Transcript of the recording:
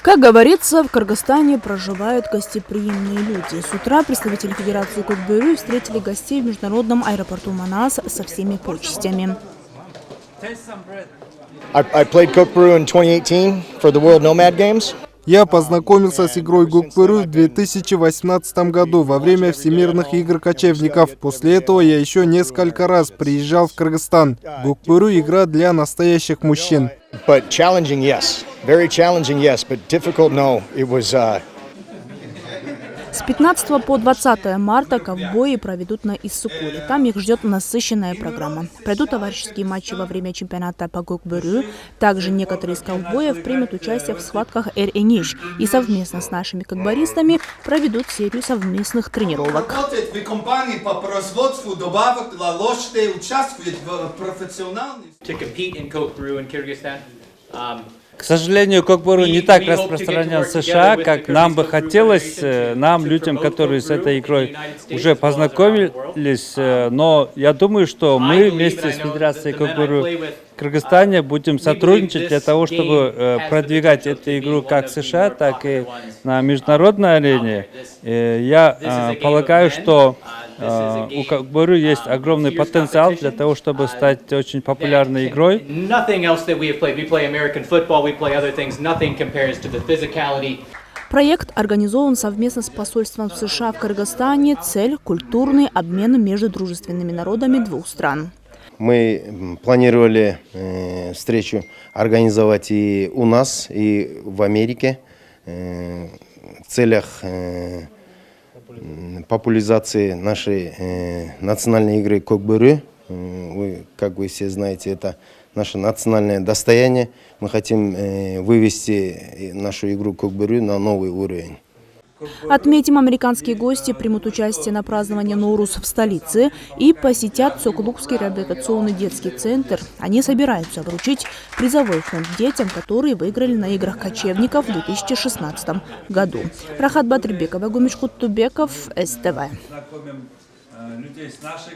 Как говорится, в Кыргызстане проживают гостеприимные люди. С утра представители Федерации Кокбурю встретили гостей в международном аэропорту Манас со всеми почестями. I played Kokburu in 2018 for the World Nomad Games. Я познакомился с игрой Кокбурю в 2018 году во время Всемирных игр кочевников. После этого я еще несколько раз приезжал в Кыргызстан. Кокбурю — игра для настоящих мужчин. But challenging, yes. Very challenging, yes. But difficult, no. It was... С 15 по 20 марта ковбои проведут на Иссыкуле. Там их ждет насыщенная программа. Пройдут товарищеские матчи во время чемпионата по Кокбурю. Также некоторые из ковбоев примут участие в схватках Эр-Эниш и совместно с нашими кокбористами проведут серию совместных тренировок. Работает в компании по производству добавок для лошадей, участвует в профессиональной... К сожалению, Кокбурю не так распространен в США, как нам бы хотелось, нам, людям, которые с этой игрой уже познакомились. Но я думаю, что мы вместе с Федерацией Кокбурю в Кыргызстане будем сотрудничать для того, чтобы продвигать эту игру как в США, так и на международной арене. Я полагаю, что у Кокбурю есть огромный потенциал для того, чтобы стать очень популярной игрой. Проект организован совместно с посольством США в Кыргызстане. Цель – культурный обмен между дружественными народами двух стран. Мы планировали встречу организовать и у нас, и в Америке в целях популяризации нашей национальной игры Кокбурю. Как вы все знаете, это наше национальное достояние. Мы хотим вывести нашу игру Кокбурю на новый уровень. Отметим, американские гости примут участие на праздновании Ноурус в столице и посетят Цоклукский реабилитационный детский центр. Они собираются вручить призовой фонд детям, которые выиграли на играх кочевников в 2016 году. Рахат Батырбекова, Гумиш Куттубеков, СТВ.